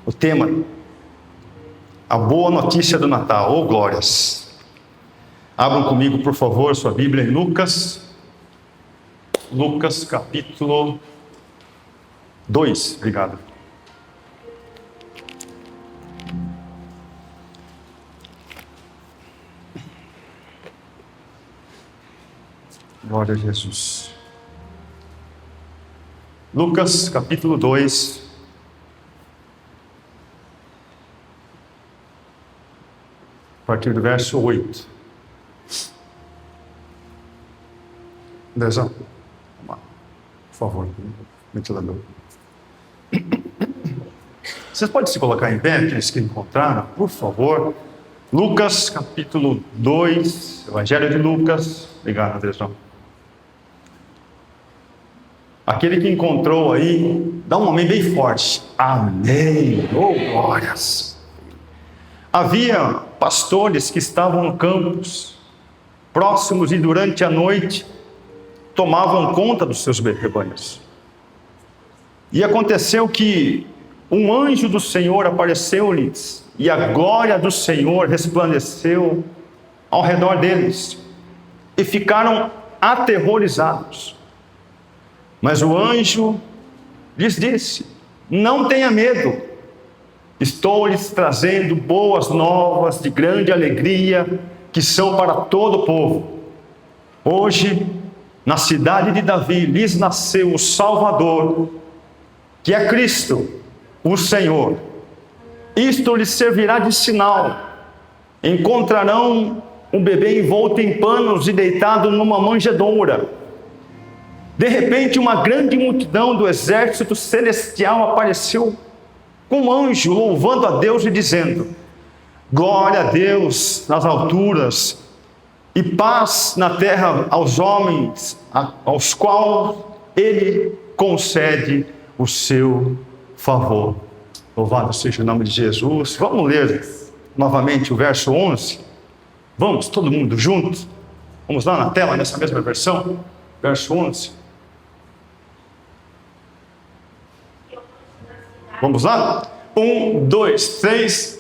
O tema, a boa notícia do Natal. Oh, glórias! Abram comigo, por favor, sua Bíblia em Lucas capítulo 2. Obrigado. Glória a Jesus. Lucas capítulo 2. A partir do verso 8. Andrezão, vamos lá, por favor, ventilador. Vocês podem se colocar em pé, aqueles que encontraram, por favor. Lucas capítulo 2, Evangelho de Lucas. Obrigado, Andrezão. Aquele que encontrou aí, dá um amém bem forte. Amém. Oh, glórias. Havia pastores que estavam no campos, próximos, e durante a noite tomavam conta dos seus rebanhos. E aconteceu que um anjo do Senhor apareceu-lhes, e a glória do Senhor resplandeceu ao redor deles, e ficaram aterrorizados. Mas o anjo lhes disse: não tenha medo, estou lhes trazendo boas novas de grande alegria, que são para todo o povo. Hoje, na cidade de Davi, lhes nasceu o Salvador, que é Cristo, o Senhor. Isto lhes servirá de sinal: encontrarão um bebê envolto em panos e deitado numa manjedoura. De repente, uma grande multidão do exército celestial apareceu com um anjo, louvando a Deus e dizendo: glória a Deus nas alturas, e paz na terra aos homens, aos quais Ele concede o seu favor. Louvado seja o nome de Jesus. Vamos ler novamente o verso 11? Vamos, todo mundo junto? Vamos lá na tela, nessa mesma versão? Verso 11. Vamos lá? 1, 2, 3.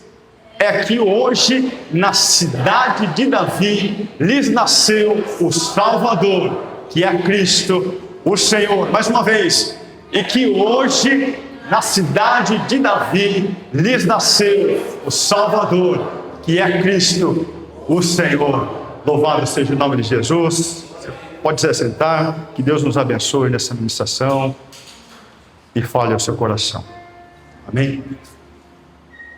É que hoje, na cidade de Davi, lhes nasceu o Salvador, que é Cristo, o Senhor. Mais uma vez. E que hoje, na cidade de Davi, lhes nasceu o Salvador, que é Cristo, o Senhor. Louvado seja o nome de Jesus. Pode se assentar. Que Deus nos abençoe nessa ministração e fale ao seu coração. Amém?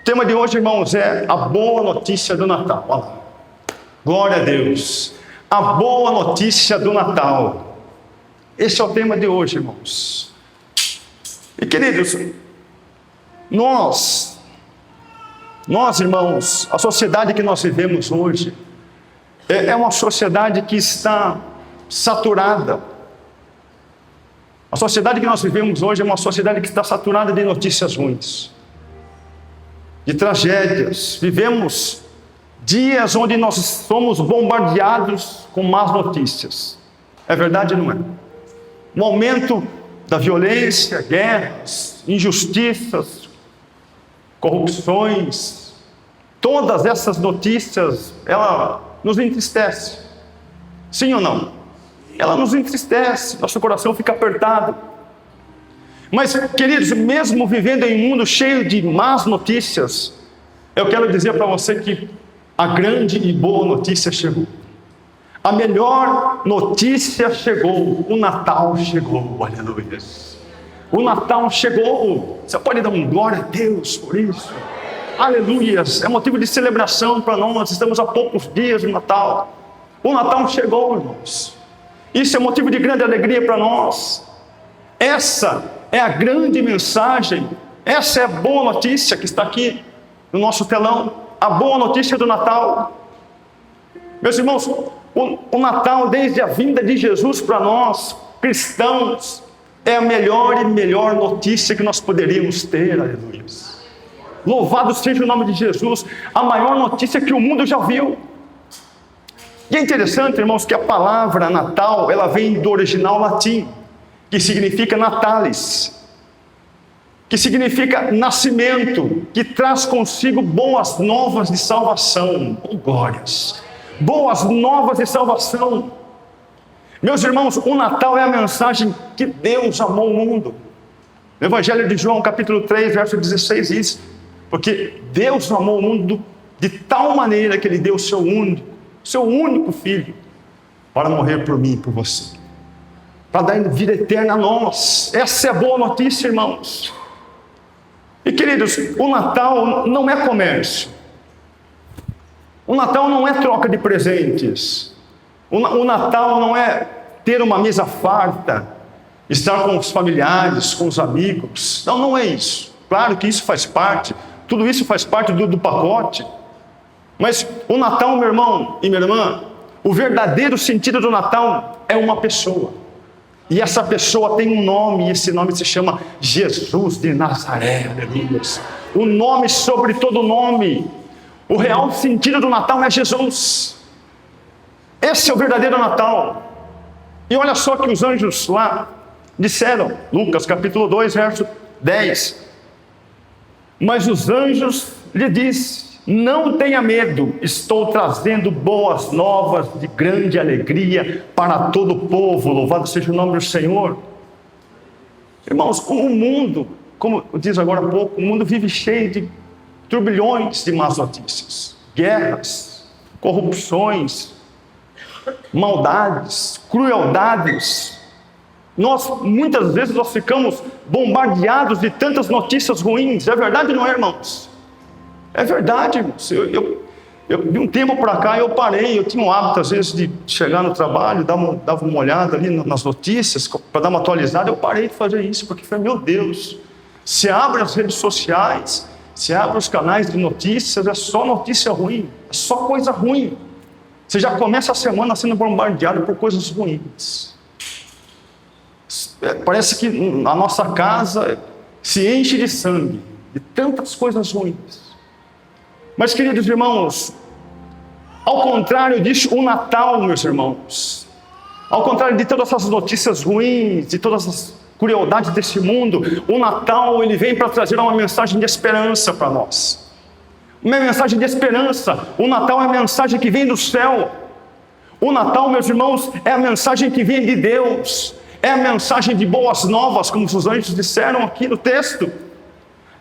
O tema de hoje, irmãos, é a boa notícia do Natal. Olha lá. Glória a Deus. A boa notícia do Natal. Esse é o tema de hoje, irmãos. E queridos, nós, irmãos, a sociedade que nós vivemos hoje é uma sociedade que está saturada. A sociedade que nós vivemos hoje é uma sociedade que está saturada de notícias ruins, de tragédias. Vivemos dias onde nós somos bombardeados com más notícias. É verdade ou não é? O aumento da violência, guerras, injustiças, corrupções, todas essas notícias, ela nos entristece. Sim ou não? Ela nos entristece, nosso coração fica apertado. Mas, queridos, mesmo vivendo em um mundo cheio de más notícias, eu quero dizer para você que a grande e boa notícia chegou. A melhor notícia chegou. O Natal chegou. Aleluia. O Natal chegou. Você pode dar um glória a Deus por isso? Aleluia. É motivo de celebração para nós. Nós estamos a poucos dias do Natal. O Natal chegou, irmãos. Isso é motivo de grande alegria para nós. Essa é a grande mensagem. Essa é a boa notícia que está aqui no nosso telão. A boa notícia do Natal. Meus irmãos, o Natal, desde a vinda de Jesus para nós, cristãos, é a melhor e melhor notícia que nós poderíamos ter. Aleluia. Louvado seja o nome de Jesus. A maior notícia que o mundo já viu. E é interessante, irmãos, que a palavra Natal, ela vem do original latim, que significa natalis. que significa nascimento, que traz consigo boas novas de salvação. Oh, glórias! Boas novas de salvação. Meus irmãos, o Natal é a mensagem que Deus amou o mundo. No Evangelho de João, capítulo 3, verso 16, diz: porque Deus amou o mundo de tal maneira que Ele deu o seu único Filho, para morrer por mim e por você, para dar vida eterna a nós. Essa é a boa notícia, irmãos. E queridos, o Natal não é comércio. O Natal não é troca de presentes. O Natal não é ter uma mesa farta, estar com os familiares, com os amigos. Não, não é isso. Claro que isso faz parte, tudo isso faz parte do pacote. Mas o Natal, meu irmão e minha irmã, o verdadeiro sentido do Natal é uma pessoa. E essa pessoa tem um nome, e esse nome se chama Jesus de Nazaré. Aleluia. O nome sobre todo nome. O real sentido do Natal é Jesus. Esse é o verdadeiro Natal. E olha só que os anjos lá disseram, Lucas capítulo 2, verso 10. Mas os anjos lhe disseram: não tenha medo, estou trazendo boas novas de grande alegria para todo o povo. Louvado seja o nome do Senhor. Irmãos, o mundo, como diz agora há pouco, o mundo vive cheio de turbilhões de más notícias, guerras, corrupções, maldades, crueldades. Muitas vezes nós ficamos bombardeados de tantas notícias ruins. É verdade ou não é, irmãos? É verdade, irmãos. De um tempo para cá eu parei. Eu tinha o hábito às vezes de chegar no trabalho, dava uma olhada ali nas notícias para dar uma atualizada. Eu parei de fazer isso porque falei: meu Deus, se abre as redes sociais, se abre os canais de notícias, é só notícia ruim, é só coisa ruim. Você já começa a semana sendo bombardeado por coisas ruins. Parece que a nossa casa se enche de sangue, de tantas coisas ruins. Mas, queridos irmãos, ao contrário disso, o Natal, meus irmãos, ao contrário de todas essas notícias ruins, de todas as crueldades desse mundo, o Natal, ele vem para trazer uma mensagem de esperança para nós. Uma mensagem de esperança. O Natal é a mensagem que vem do céu. O Natal, meus irmãos, é a mensagem que vem de Deus. É a mensagem de boas novas, como os anjos disseram aqui no texto.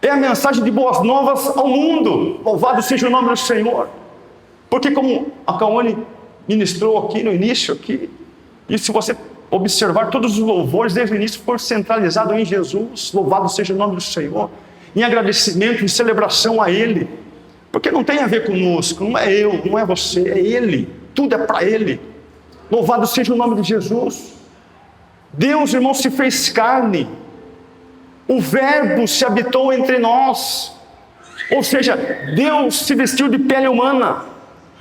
É a mensagem de boas novas ao mundo. Louvado seja o nome do Senhor. Porque como a Cauane ministrou aqui no início, e se você observar, todos os louvores desde o início foram centralizados em Jesus. Louvado seja o nome do Senhor. Em agradecimento, em celebração a Ele. Porque não tem a ver conosco, não é eu, não é você, é Ele. Tudo é para Ele. Louvado seja o nome de Jesus. Deus, irmão, se fez carne. O Verbo se habitou entre nós. Ou seja, Deus se vestiu de pele humana.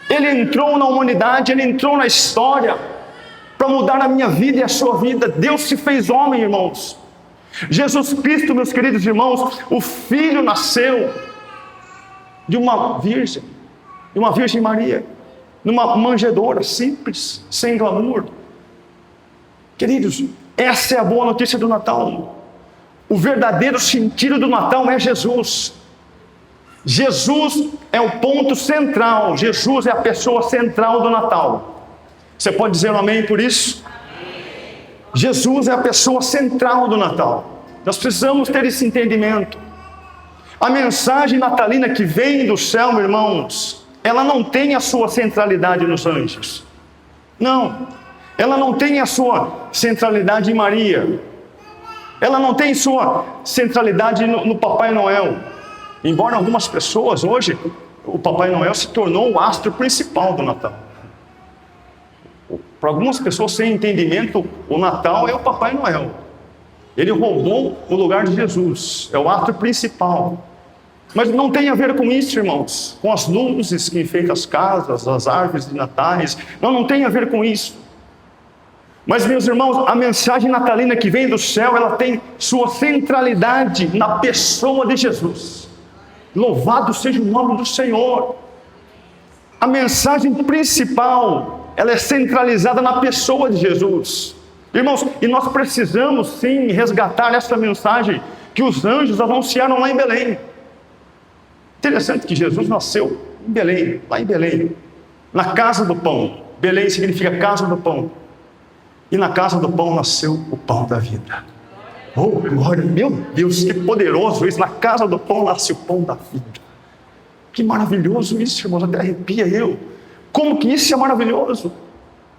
Ele entrou na humanidade, Ele entrou na história para mudar a minha vida e a sua vida. Deus se fez homem, irmãos. Jesus Cristo, meus queridos irmãos, o Filho nasceu de uma virgem Maria, numa manjedoura simples, sem glamour. Queridos, essa é a boa notícia do Natal. O verdadeiro sentido do Natal é Jesus. Jesus é o ponto central. Jesus é a pessoa central do Natal. Você pode dizer um amém por isso? Jesus é a pessoa central do Natal. Nós precisamos ter esse entendimento. A mensagem natalina que vem do céu, meus irmãos, ela não tem a sua centralidade nos anjos. Não. Ela não tem a sua centralidade em Maria. Ela não tem sua centralidade no Papai Noel. Embora algumas pessoas hoje, o Papai Noel se tornou o astro principal do Natal. Para algumas pessoas sem entendimento, o Natal é o Papai Noel. Ele roubou o lugar de Jesus, é o astro principal. Mas não tem a ver com isso, irmãos, com as luzes que enfeitam as casas, as árvores de natais. Não tem a ver com isso. Mas, meus irmãos, a mensagem natalina que vem do céu, ela tem sua centralidade na pessoa de Jesus. Louvado seja o nome do Senhor. A mensagem principal, ela é centralizada na pessoa de Jesus. Irmãos, e nós precisamos sim resgatar essa mensagem que os anjos anunciaram lá em Belém. Interessante que Jesus nasceu em Belém, lá em Belém, na casa do pão. Belém significa casa do pão. E na casa do pão nasceu o pão da vida. Oh, glória, meu Deus, que poderoso isso. Na casa do pão nasce o pão da vida. Que maravilhoso isso, irmãos, até arrepia eu. Como que isso é maravilhoso?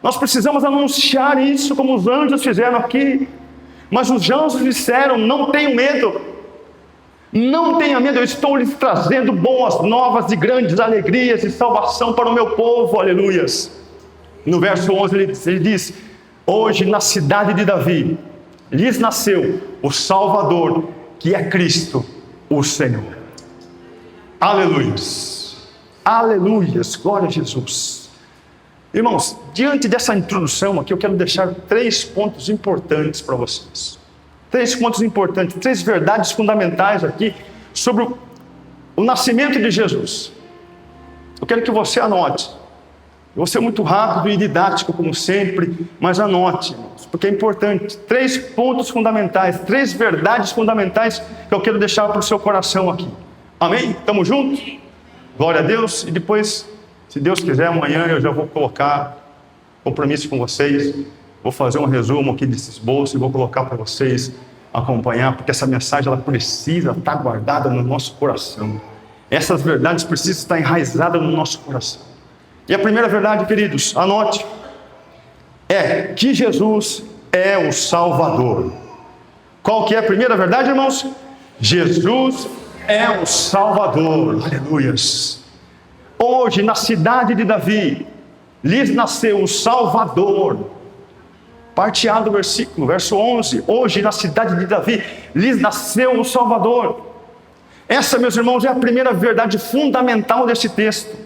Nós precisamos anunciar isso como os anjos fizeram aqui. Mas os anjos disseram, não tenham medo. Não tenha medo, eu estou lhes trazendo boas novas de grandes alegrias e salvação para o meu povo, aleluias. No verso 11 ele diz, hoje na cidade de Davi, lhes nasceu o Salvador, que é Cristo, o Senhor. Aleluias, aleluias, glória a Jesus. Irmãos, diante dessa introdução aqui, eu quero deixar 3 pontos importantes para vocês. 3 pontos importantes, 3 verdades fundamentais aqui sobre o nascimento de Jesus. Eu quero que você anote. Eu vou ser muito rápido e didático, como sempre, mas anote, irmãos, porque é importante. 3 pontos fundamentais, 3 verdades fundamentais que eu quero deixar para o seu coração aqui. Amém? Estamos juntos? Glória a Deus. E depois, se Deus quiser, amanhã eu já vou colocar compromisso com vocês. Vou fazer um resumo aqui desse esboço e vou colocar para vocês acompanhar, porque essa mensagem ela precisa estar guardada no nosso coração. Essas verdades precisam estar enraizadas no nosso coração. E a primeira verdade, queridos, anote, é que Jesus é o Salvador. Qual que é a primeira verdade, irmãos? Jesus é o Salvador. Aleluias. Hoje, na cidade de Davi, lhes nasceu o Salvador. Parte A do versículo, verso 11. Hoje, na cidade de Davi, lhes nasceu o Salvador. Essa, meus irmãos, é a primeira verdade fundamental desse texto.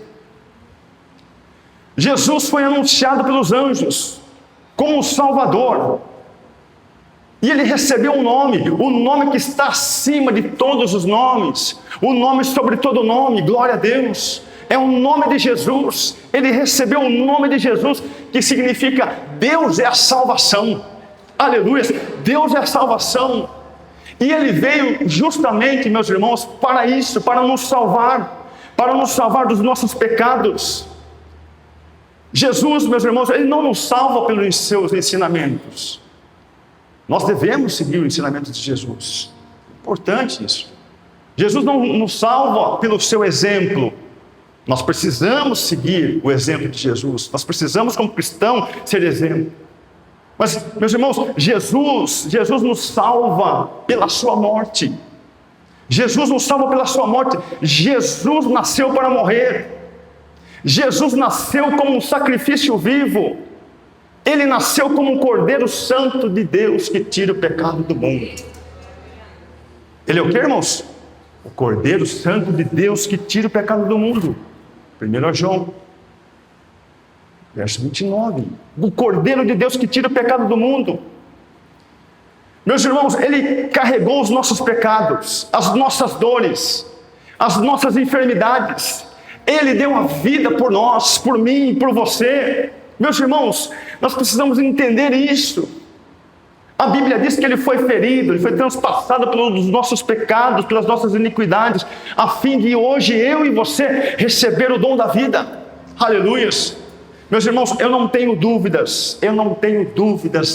Jesus foi anunciado pelos anjos como o Salvador. E ele recebeu um nome, o nome que está acima de todos os nomes, o nome sobre todo nome, glória a Deus. É o nome de Jesus. Ele recebeu o nome de Jesus, que significa Deus é a salvação. Aleluia, Deus é a salvação. E ele veio justamente, meus irmãos, para isso, para nos salvar dos nossos pecados. Jesus, meus irmãos, ele não nos salva pelos seus ensinamentos. Nós devemos seguir o ensinamento de Jesus. Importante isso. Jesus não nos salva pelo seu exemplo. Nós precisamos seguir o exemplo de Jesus. Nós precisamos, como cristão, ser exemplo. Mas, meus irmãos, Jesus nos salva pela sua morte. Jesus nos salva pela sua morte. Jesus nasceu para morrer. Jesus nasceu como um sacrifício vivo. Ele nasceu como um Cordeiro Santo de Deus que tira o pecado do mundo. Ele é o que, irmãos? O Cordeiro Santo de Deus que tira o pecado do mundo. 1 João, verso 29. O Cordeiro de Deus que tira o pecado do mundo. Meus irmãos, ele carregou os nossos pecados, as nossas dores, as nossas enfermidades. Ele deu a vida por nós, por mim, por você. Meus irmãos, nós precisamos entender isso. A Bíblia diz que ele foi ferido, ele foi transpassado pelos nossos pecados, pelas nossas iniquidades, a fim de hoje eu e você receber o dom da vida. Aleluias. Meus irmãos, eu não tenho dúvidas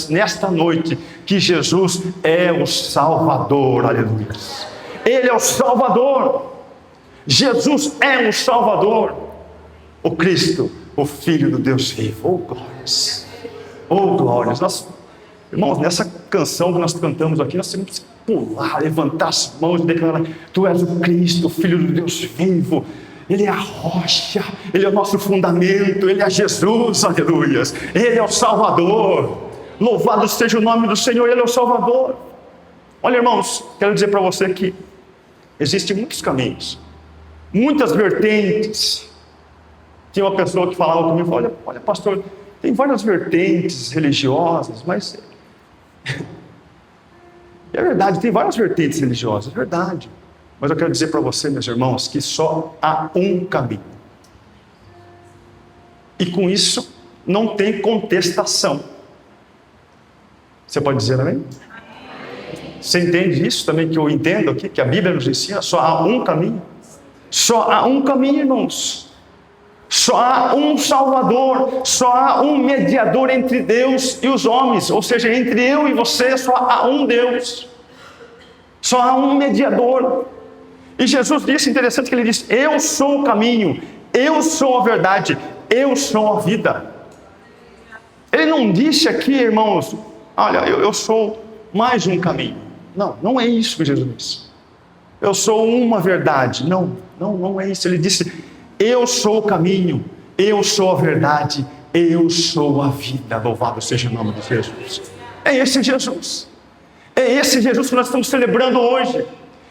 nesta noite que Jesus é o Salvador. Aleluias. Ele é o Salvador. Jesus é o Salvador, o Cristo, o Filho do Deus vivo. Oh glórias, oh glórias. Irmãos, nessa canção que nós cantamos aqui, nós temos que pular, levantar as mãos e declarar: Tu és o Cristo, o Filho do Deus vivo. Ele é a rocha, Ele é o nosso fundamento, Ele é Jesus, aleluias. Ele é o Salvador. Louvado seja o nome do Senhor, Ele é o Salvador. Olha, irmãos, quero dizer para você que existem muitos caminhos, muitas vertentes. Tinha uma pessoa que falava comigo, olha pastor, tem várias vertentes religiosas, mas é verdade, tem várias vertentes religiosas, é verdade. Mas eu quero dizer para você, meus irmãos, que só há um caminho. E com isso não tem contestação. Você pode dizer amém? Você entende isso também que eu entendo aqui, que a Bíblia nos ensina? Só há um caminho. Só há um caminho, irmãos. Só há um Salvador, só há um mediador entre Deus e os homens, ou seja, entre eu e você só há um Deus, só há um mediador. E Jesus disse, interessante que ele disse: eu sou o caminho, eu sou a verdade, eu sou a vida. Ele não disse aqui, irmãos, olha, eu sou mais um caminho. Não, não é isso que Jesus disse. Eu sou uma verdade. Não é isso. Ele disse: eu sou o caminho, eu sou a verdade, eu sou a vida. Louvado seja o nome de Jesus. É esse Jesus. É esse Jesus que nós estamos celebrando hoje,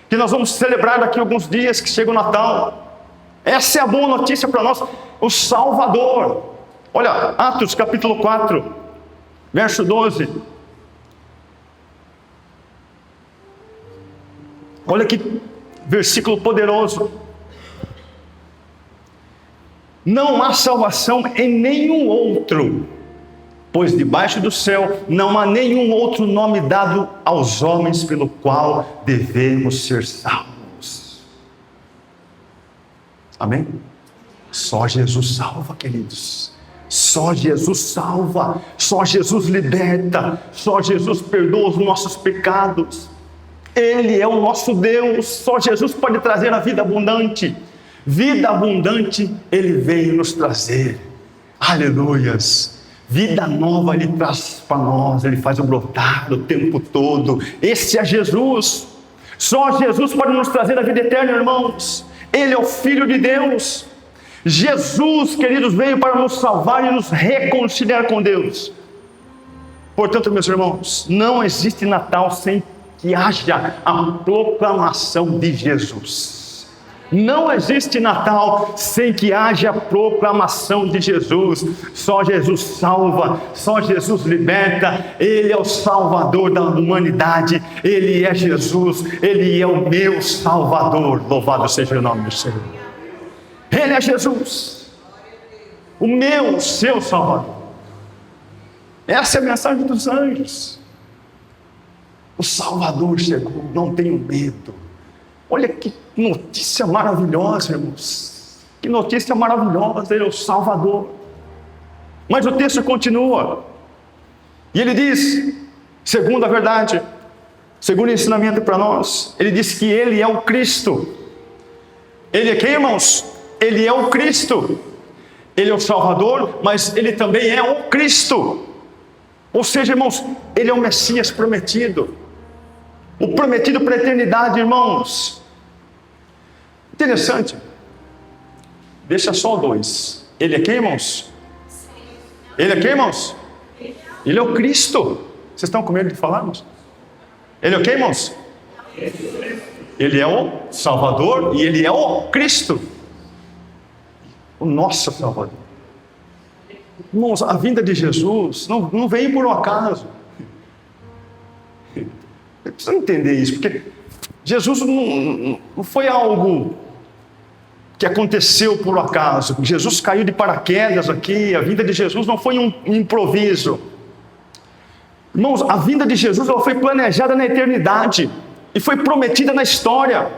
que nós vamos celebrar daqui a alguns dias que chega o Natal. Essa é a boa notícia para nós, o Salvador. Olha, Atos capítulo 4, verso 12. Olha que versículo poderoso. Não há salvação em nenhum outro, pois debaixo do céu não há nenhum outro nome dado aos homens pelo qual devemos ser salvos. Amém? Só Jesus salva, queridos. Só Jesus salva, só Jesus liberta, só Jesus perdoa os nossos pecados. Ele é o nosso Deus, só Jesus pode trazer a vida abundante. Vida abundante Ele veio nos trazer. Aleluias. Vida nova Ele traz para nós, Ele faz o brotar o tempo todo. Esse é Jesus. Só Jesus pode nos trazer a vida eterna, irmãos. Ele é o Filho de Deus. Jesus, queridos, veio para nos salvar e nos reconciliar com Deus. Portanto, meus irmãos, não existe Natal sem que haja a proclamação de Jesus. Não existe Natal sem que haja a proclamação de Jesus. Só Jesus salva, só Jesus liberta. Ele é o Salvador da humanidade. Ele é Jesus, Ele é o meu Salvador. Louvado seja o nome do Senhor. Ele é Jesus, o meu, o seu Salvador. Essa é a mensagem dos anjos. O Salvador chegou, não tenho medo. Olha que notícia maravilhosa, irmãos. Que notícia maravilhosa, Ele é o Salvador. Mas o texto continua. E ele diz, segundo a verdade, segundo o ensinamento para nós, ele diz que Ele é o Cristo. Ele é quem, irmãos? Ele é o Cristo. Ele é o Salvador, mas Ele também é o Cristo. Ou seja, irmãos, Ele é o Messias prometido. O prometido para a eternidade, irmãos. Interessante. Deixa só dois. Ele é quem, irmãos? Ele é quem, irmãos? Ele é o Cristo. Vocês estão com medo de falar, irmãos? Ele é o quem, irmãos? Ele é o Salvador e Ele é o Cristo. O nosso Salvador. Irmãos, a vinda de Jesus não veio por um acaso. Precisa entender isso, porque Jesus não foi algo que aconteceu por um acaso. Jesus caiu de paraquedas aqui. A vinda de Jesus não foi um improviso. Irmãos, a vinda de Jesus ela foi planejada na eternidade e foi prometida na história.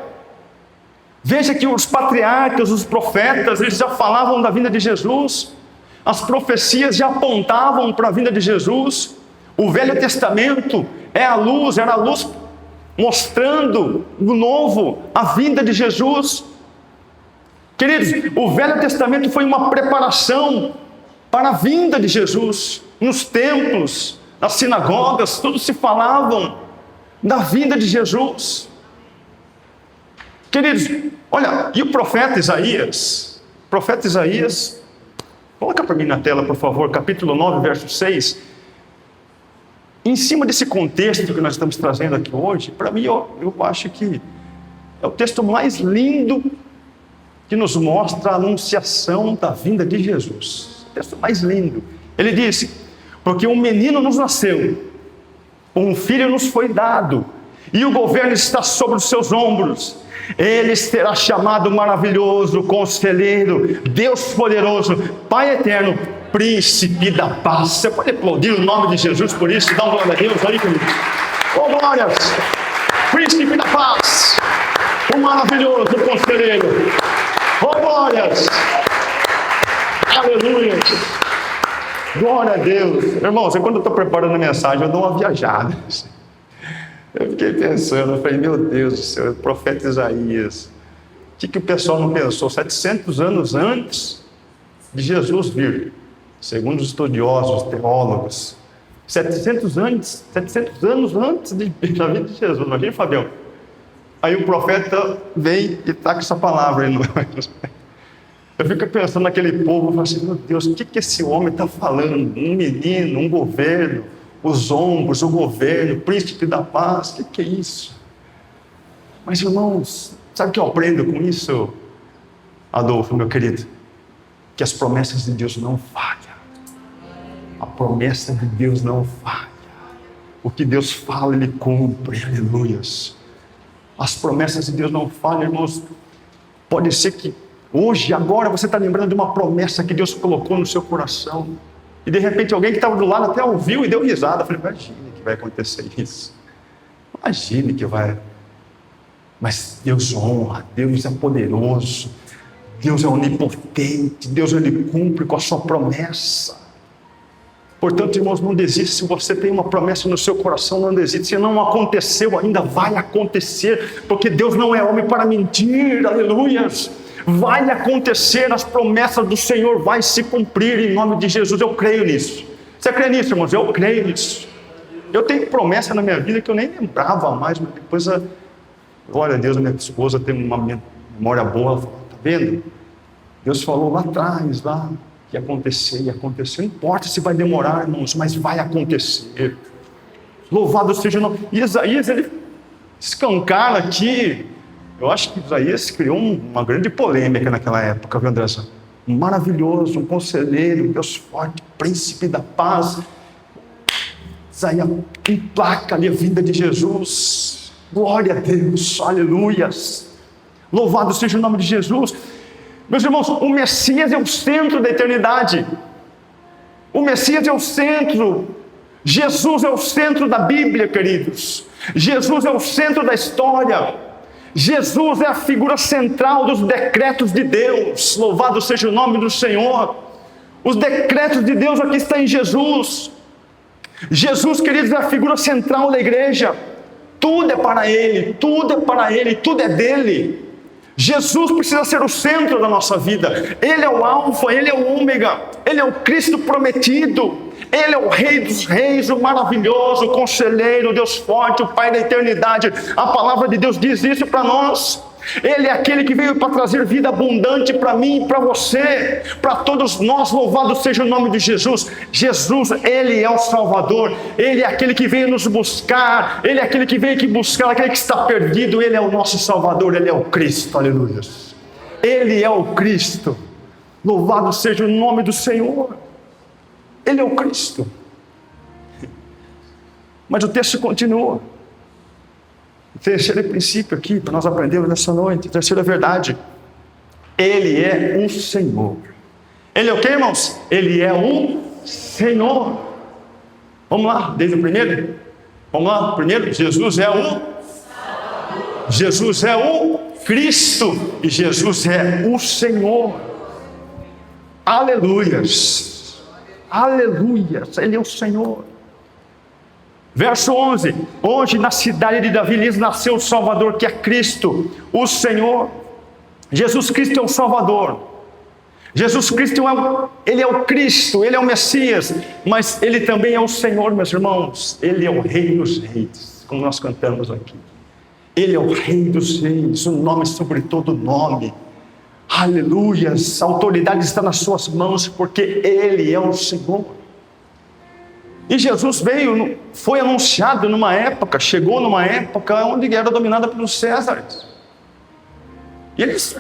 Veja que os patriarcas, os profetas, eles já falavam da vinda de Jesus. As profecias já apontavam para a vinda de Jesus. O Velho Testamento era a luz mostrando o novo, a vinda de Jesus. Queridos, o Velho Testamento foi uma preparação para a vinda de Jesus. Nos templos, nas sinagogas, todos se falavam da vinda de Jesus. Queridos, olha, e o profeta Isaías? Coloca para mim na tela, por favor, capítulo 9, verso 6. Em cima desse contexto que nós estamos trazendo aqui hoje, para mim, eu acho que é o texto mais lindo que nos mostra a anunciação da vinda de Jesus. O texto mais lindo. Ele disse: porque um menino nos nasceu, um filho nos foi dado, e o governo está sobre os seus ombros. Ele será chamado Maravilhoso, Conselheiro, Deus Poderoso, Pai Eterno, Príncipe da Paz. Você pode aplaudir o nome de Jesus por isso? Dá uma glória a Deus aí, querido. Oh, glórias! príncipe da paz, o maravilhoso conselheiro. Oh, glórias! Aleluia! Glória a Deus! Irmãos, quando eu estou preparando a mensagem, eu dou uma viajada. Eu fiquei pensando, eu falei, meu Deus do céu, o profeta Isaías, o que o pessoal não pensou? 700 anos antes de Jesus vir, segundo os estudiosos, os teólogos, 700 anos antes da vida de Jesus, imagina, Fabião. Aí o profeta vem e está com essa palavra aí. Eu fico pensando naquele povo, eu falo assim, meu Deus, o que esse homem está falando? Um menino, um governo, os ombros, o governo, o príncipe da paz, o que é isso? Mas, irmãos, sabe o que eu aprendo com isso, Adolfo, meu querido? Que as promessas de Deus não falham. A promessa de Deus não falha. O que Deus fala, Ele cumpre. Aleluias. As promessas de Deus não falham, irmãos. Pode ser que hoje, agora, você está lembrando de uma promessa que Deus colocou no seu coração. E de repente alguém que estava do lado até ouviu e deu risada. Eu falei, imagine que vai acontecer isso. Imagine que vai. Mas Deus honra, Deus é poderoso, Deus é onipotente, Deus Ele cumpre com a sua promessa. Portanto, irmãos, não desiste. Se você tem uma promessa no seu coração, não desiste. Se não aconteceu ainda, vai acontecer, porque Deus não é homem para mentir. Aleluias. Vai acontecer, as promessas do Senhor vai se cumprir em nome de Jesus. Eu creio nisso. Você crê nisso, irmãos? Eu creio nisso. Eu tenho promessa na minha vida que eu nem lembrava mais, mas depois, glória a Deus, a minha esposa tem uma memória boa. Ela falou, tá vendo? Deus falou lá atrás, lá, que ia acontecer, e aconteceu. Não importa se vai demorar, irmãos, mas vai acontecer. Louvado seja o nome. E Isaías, ele escancara aqui. Eu acho que Isaías criou uma grande polêmica naquela época, viu, Andressa? Um maravilhoso, um conselheiro, Deus forte, príncipe da paz. Isaías emplaca ali a vinda de Jesus. Glória a Deus, aleluias. Louvado seja o nome de Jesus. Meus irmãos, o Messias é o centro da eternidade. O Messias é o centro. Jesus é o centro da Bíblia, queridos. Jesus é o centro da história. Jesus é a figura central dos decretos de Deus. Louvado seja o nome do Senhor. Os decretos de Deus aqui estão em Jesus. Jesus, queridos, é a figura central da igreja. Tudo é para Ele, tudo é para Ele, tudo é dele. Jesus precisa ser o centro da nossa vida. Ele é o alfa, Ele é o ômega. Ele é o Cristo prometido. Ele é o Rei dos reis, o maravilhoso, o conselheiro, o Deus forte, o Pai da eternidade. A palavra de Deus diz isso para nós. Ele é aquele que veio para trazer vida abundante para mim e para você, para todos nós. Louvado seja o nome de Jesus. Jesus, Ele é o Salvador. Ele é aquele que veio nos buscar. Ele é aquele que veio aqui buscar aquele que está perdido. Ele é o nosso Salvador. Ele é o Cristo. Aleluia. Ele é o Cristo. Louvado seja o nome do Senhor. Ele é o Cristo. Mas o texto continua. O terceiro princípio aqui, para nós aprendermos nessa noite, a terceira verdade. Ele é um Senhor. Ele é o que, irmãos? Ele é um Senhor. Vamos lá, desde o primeiro? Vamos lá, primeiro, Jesus é o Jesus é o Cristo. E Jesus é o Senhor. Aleluias. Aleluias, Ele é o Senhor. Verso 11, onde na cidade de Davi lhes nasceu o Salvador, que é Cristo, o Senhor. Jesus Cristo é o Salvador. Jesus Cristo Ele é o Cristo, Ele é o Messias, mas Ele também é o Senhor, meus irmãos. Ele é o Rei dos reis, como nós cantamos aqui. Ele é o Rei dos reis, o nome sobre todo nome. Aleluias, a autoridade está nas suas mãos, porque Ele é o Senhor. E Jesus foi anunciado numa época, chegou numa época onde era dominada pelos Césares. E eles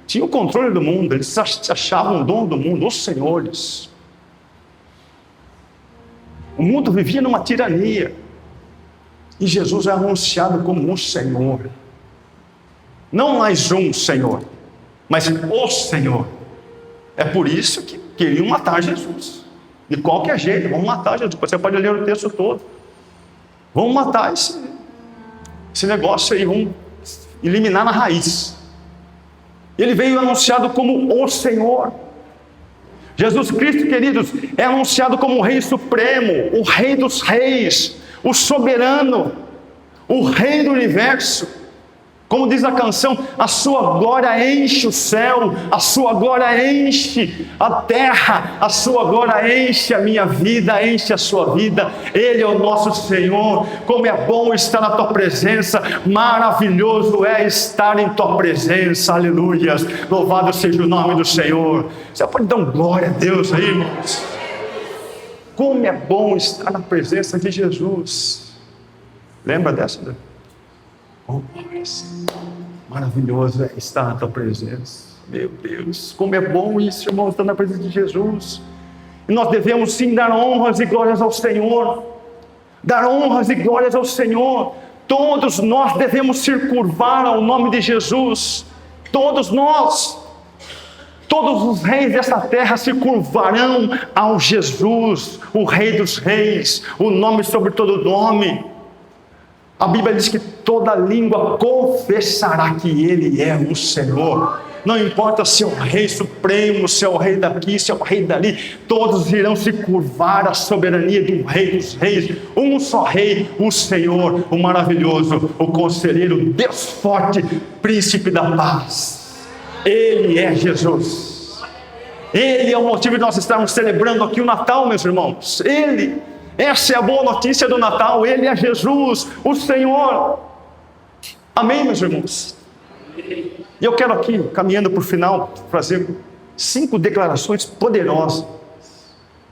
tinham o controle do mundo, eles se achavam o dono do mundo, os senhores. O mundo vivia numa tirania. E Jesus é anunciado como o Senhor. Não mais um Senhor, mas o Senhor. É por isso que queriam matar Jesus. De qualquer jeito, vamos matar Jesus. Você pode ler o texto todo. Vamos matar Esse negócio aí, vamos eliminar na raiz. Ele veio anunciado como o Senhor. Jesus Cristo, queridos, é anunciado como o Rei Supremo, o Rei dos Reis, o Soberano, o Rei do Universo. Como diz a canção, a sua glória enche o céu, a sua glória enche a terra, a sua glória enche a minha vida, enche a sua vida. Ele é o nosso Senhor. Como é bom estar na tua presença, maravilhoso é estar em tua presença, aleluias. Louvado seja o nome do Senhor. Você pode dar glória a Deus aí, irmãos? Como é bom estar na presença de Jesus. Lembra dessa? Oh, maravilhoso é estar na tua presença. Meu Deus, como é bom isso, irmão, estar na presença de Jesus. E nós devemos sim dar honras e glórias ao Senhor. Dar honras e glórias ao Senhor. Todos nós devemos se curvar ao nome de Jesus. Todos nós. Todos os reis dessa terra se curvarão ao Jesus, o Rei dos Reis, o nome sobre todo nome. A Bíblia diz que toda língua confessará que Ele é o Senhor. Não importa se é o Rei Supremo, se é o Rei daqui, se é o Rei dali, todos irão se curvar à soberania do Rei dos Reis. Um só Rei, o Senhor, o maravilhoso, o Conselheiro, Deus forte, Príncipe da paz. Ele é Jesus. Ele é o motivo de nós estarmos celebrando aqui o Natal, meus irmãos. Essa é a boa notícia do Natal. Ele é Jesus, o Senhor. Amém, meus irmãos? E eu quero aqui, caminhando para o final, fazer 5 declarações poderosas.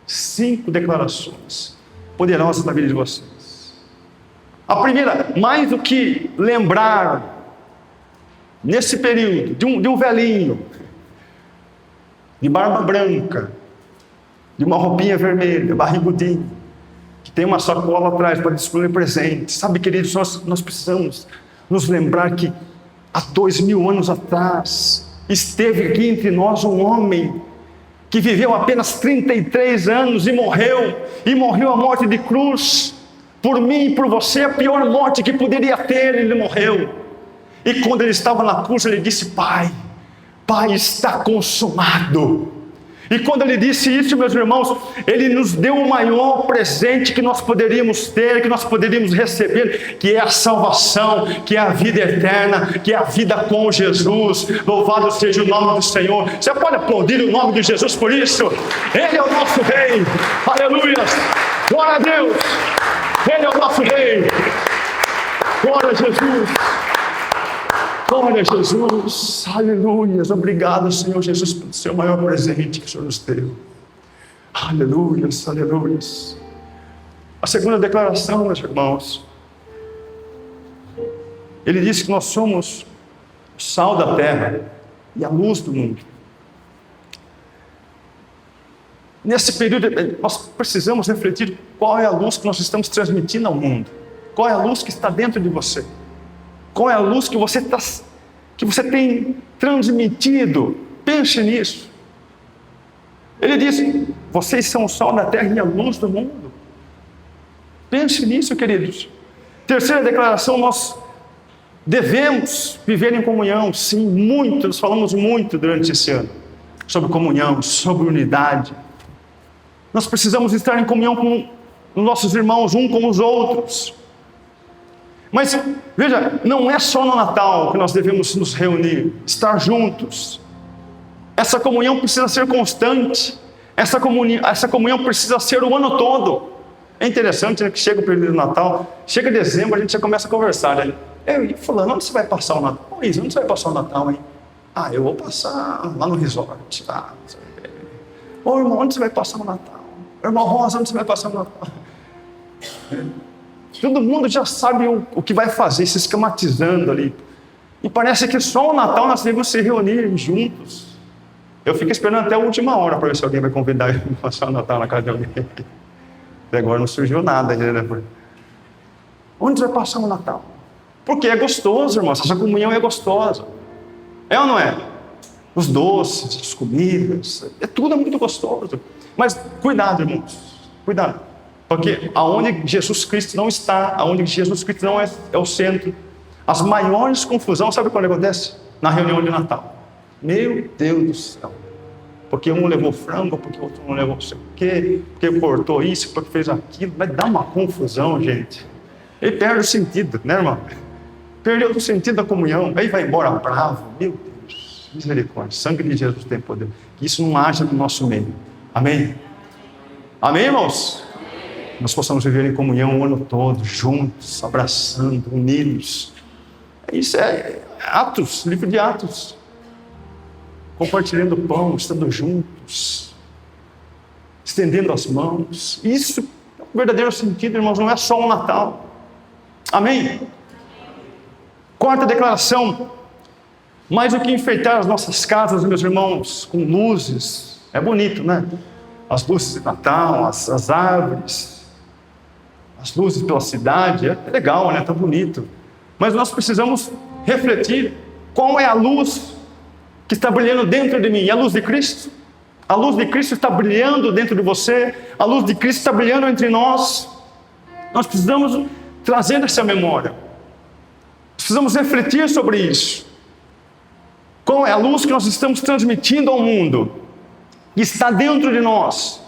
5 declarações poderosas na vida de vocês. A primeira, mais do que lembrar, nesse período, de um velhinho, de barba branca, de uma roupinha vermelha, barrigudinho, que tem uma sacola atrás para distribuir presente. Sabe, queridos, nós precisamos nos lembrar que há 2000 anos atrás esteve aqui entre nós um homem que viveu apenas 33 anos e morreu a morte de cruz. Por mim e por você, a pior morte que poderia ter, ele morreu. E quando ele estava na cruz, ele disse: Pai, está consumado. E quando ele disse isso, meus irmãos, ele nos deu o maior presente que nós poderíamos ter, que nós poderíamos receber, que é a salvação, que é a vida eterna, que é a vida com Jesus. Louvado seja o nome do Senhor. Você pode aplaudir o nome de Jesus por isso? Ele é o nosso Rei. Aleluia. Glória a Deus. Ele é o nosso Rei. Glória a Jesus. Glória a Jesus, aleluia, obrigado, Senhor Jesus, pelo seu maior presente que o Senhor nos deu. Aleluia, aleluia. A segunda declaração, meus irmãos, ele disse que nós somos o sal da terra e a luz do mundo. Nesse período, nós precisamos refletir qual é a luz que nós estamos transmitindo ao mundo, qual é a luz que está dentro de você. Qual é a luz que você tem transmitido? Pense nisso. Ele disse: vocês são o sol da terra e a luz do mundo. Pense nisso, queridos. Terceira declaração, nós devemos viver em comunhão. Sim, nós falamos muito durante esse ano sobre comunhão, sobre unidade. Nós precisamos estar em comunhão com os nossos irmãos, uns com os outros. Mas, veja, não é só no Natal que nós devemos nos reunir, estar juntos. Essa comunhão precisa ser constante. Essa comunhão precisa ser o ano todo. É interessante, né, que chega o período do Natal, chega dezembro, a gente já começa a conversar, né? Fulano, onde você vai passar o Natal? Ô, Isa, onde você vai passar o Natal, hein? Eu vou passar lá no resort. Ô, irmão, onde você vai passar o Natal? Irmão Rosa, onde você vai passar o Natal? Todo mundo já sabe o que vai fazer, se esquematizando ali. E parece que só o Natal nós devemos se reunir juntos. Eu fico esperando até a última hora para ver se alguém vai convidar eu a passar o Natal na casa de alguém. Até agora não surgiu nada ainda, né? Onde vai passar o Natal? Porque é gostoso, irmãos. Essa comunhão é gostosa. É ou não é? Os doces, as comidas, tudo é muito gostoso. Mas cuidado, irmãos. Cuidado. Porque aonde Jesus Cristo não está, aonde Jesus Cristo não é o centro, As maiores confusões, sabe quando acontece? Na reunião de Natal. Meu Deus do céu. Porque um levou frango, porque o outro não levou não sei o quê, porque cortou isso, porque fez aquilo. Vai dar uma confusão, gente. Ele perde o sentido, né, irmão? Perdeu o sentido da comunhão. Aí vai embora bravo. Meu Deus, misericórdia. Sangue de Jesus tem poder. Que isso não haja no nosso meio. Amém? Amém, irmãos? Nós possamos viver em comunhão o ano todo, juntos, abraçando, unidos. Isso é Atos, livro de Atos. Compartilhando o pão, estando juntos, estendendo as mãos. Isso é o verdadeiro sentido, irmãos, não é só um Natal. Amém? Quarta declaração. Mais do que enfeitar as nossas casas, meus irmãos, com luzes. É bonito, né? As luzes de Natal, as árvores, as luzes pela cidade. É legal, né? Tá bonito. Mas nós precisamos refletir qual é a luz que está brilhando dentro de mim. É a luz de Cristo? A luz de Cristo está brilhando dentro de você. A luz de Cristo está brilhando entre nós. Nós precisamos trazer essa memória. Precisamos refletir sobre isso. Qual é a luz que nós estamos transmitindo ao mundo? Que está dentro de nós.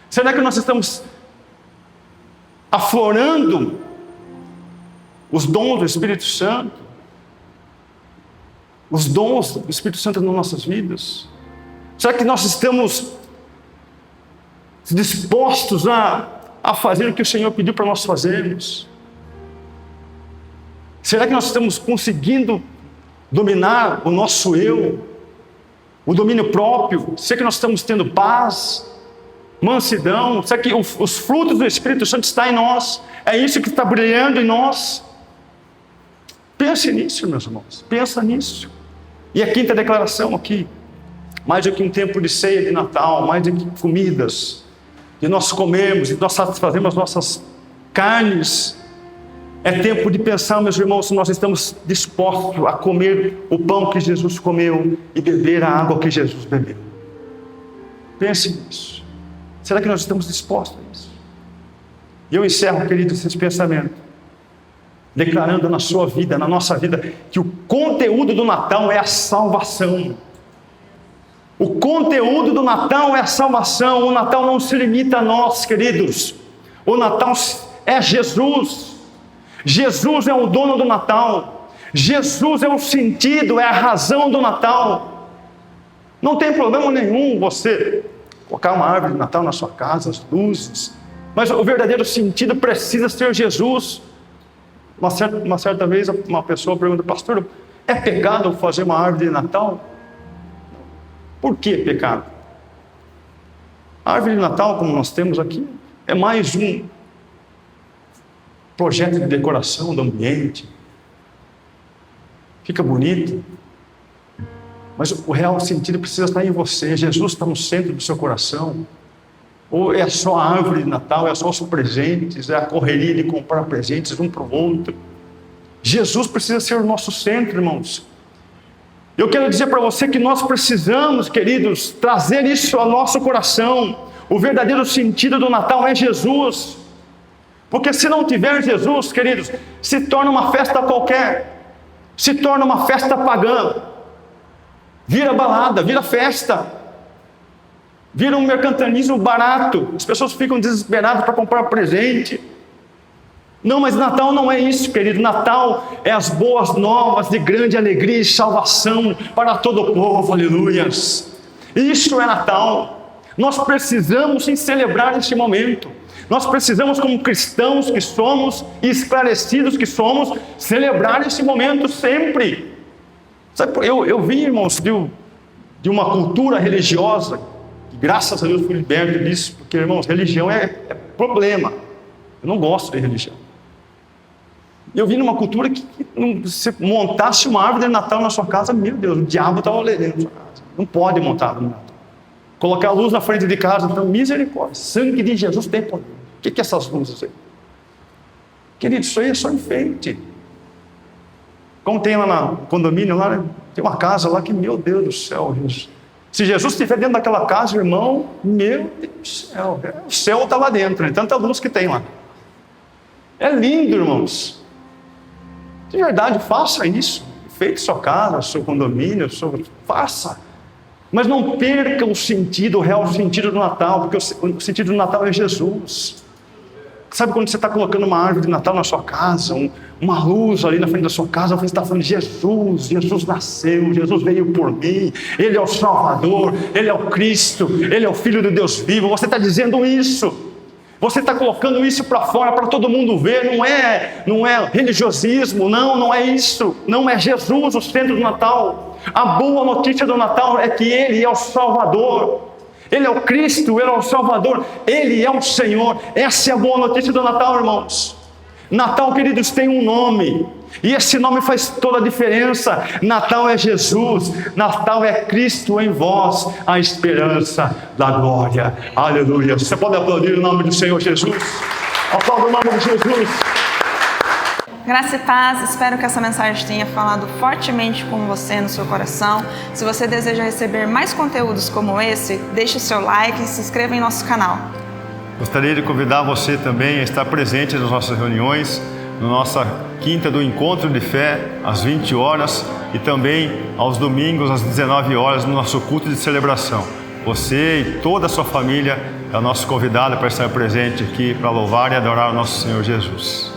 Será que nós estamos aflorando os dons do Espírito Santo? Os dons do Espírito Santo nas nossas vidas? Será que nós estamos dispostos a fazer o que o Senhor pediu para nós fazermos? Será que nós estamos conseguindo dominar o nosso eu, o domínio próprio? Será que nós estamos tendo paz, mansidão? Será que os frutos do Espírito Santo estão em nós? É isso que está brilhando em nós? Pense nisso, meus irmãos. Pensa nisso. E a quinta declaração aqui. Mais do que um tempo de ceia de Natal, mais do que comidas, de nós comermos, de nós satisfazermos as nossas carnes, é tempo de pensar, meus irmãos, se nós estamos dispostos a comer o pão que Jesus comeu e beber a água que Jesus bebeu. Pense nisso. Será que nós estamos dispostos a isso? E eu encerro, queridos, esse pensamento, declarando na sua vida, na nossa vida, que o conteúdo do Natal é a salvação. O conteúdo do Natal é a salvação. O Natal não se limita a nós, queridos. O Natal é Jesus. Jesus é o dono do Natal. Jesus é o sentido, é a razão do Natal. Não tem problema nenhum você colocar uma árvore de Natal na sua casa, as luzes, mas o verdadeiro sentido precisa ser Jesus. Uma certa vez uma pessoa pergunta: pastor, é pecado fazer uma árvore de Natal? Por que pecado? A árvore de Natal, como nós temos aqui, é mais um projeto de decoração do ambiente. Fica bonito, mas o real sentido precisa estar em você. Jesus está no centro do seu coração. Ou é só a árvore de Natal, é só os presentes, é a correria de comprar presentes um para o outro. Jesus precisa ser o nosso centro, irmãos. Eu quero dizer para você que nós precisamos, queridos, trazer isso ao nosso coração. O verdadeiro sentido do Natal é Jesus. Porque se não tiver Jesus, queridos, se torna uma festa qualquer, se torna uma festa pagã, vira balada, vira festa, vira um mercantilismo barato, as pessoas ficam desesperadas para comprar presente. Não, mas Natal não é isso, querido. Natal é as boas novas de grande alegria e salvação para todo o povo, aleluias. Isso é Natal. Nós precisamos sim celebrar esse momento. Nós precisamos, como cristãos que somos e esclarecidos que somos, celebrar esse momento sempre. Sabe, eu vim, irmãos, de uma cultura religiosa, e graças a Deus fui liberto disso, porque, irmãos, religião é problema. Eu não gosto de religião. Eu vim numa cultura que se montasse uma árvore de Natal na sua casa, meu Deus, o diabo estava dentro da sua casa. Não pode montar árvore de Natal. Colocar a luz na frente de casa, então, misericórdia. Sangue de Jesus tem poder. O que é essas luzes aí? Querido, isso aí é só enfeite. Como tem lá no condomínio, lá, tem uma casa lá que, meu Deus do céu, Jesus. Se Jesus estiver dentro daquela casa, irmão, meu Deus do céu, o céu está lá dentro, né? Tanta luz que tem lá. É lindo, irmãos. De verdade, faça isso. Feite sua casa, seu condomínio, faça. Mas não perca o sentido, o real sentido do Natal, porque o sentido do Natal é Jesus. Sabe quando você está colocando uma árvore de Natal na sua casa, uma luz ali na frente da sua casa, você está falando, Jesus nasceu, Jesus veio por mim, Ele é o Salvador, Ele é o Cristo, Ele é o Filho de Deus vivo. Você está dizendo isso. Você está colocando isso para fora, para todo mundo ver. Não é religiosismo, não é isso. Não é Jesus o centro do Natal. A boa notícia do Natal é que Ele é o Salvador. Ele é o Cristo, Ele é o Salvador, Ele é o Senhor. Essa é a boa notícia do Natal, irmãos. Natal, queridos, tem um nome, e esse nome faz toda a diferença. Natal é Jesus, Natal é Cristo em vós, a esperança da glória. Aleluia. Você pode aplaudir o nome do Senhor Jesus? Aplauda o nome de Jesus. Graça e paz, espero que essa mensagem tenha falado fortemente com você no seu coração. Se você deseja receber mais conteúdos como esse, deixe o seu like e se inscreva em nosso canal. Gostaria de convidar você também a estar presente nas nossas reuniões, na nossa quinta do Encontro de Fé, às 20 horas, e também aos domingos, às 19 horas, no nosso culto de celebração. Você e toda a sua família é o nosso convidado para estar presente aqui, para louvar e adorar o nosso Senhor Jesus.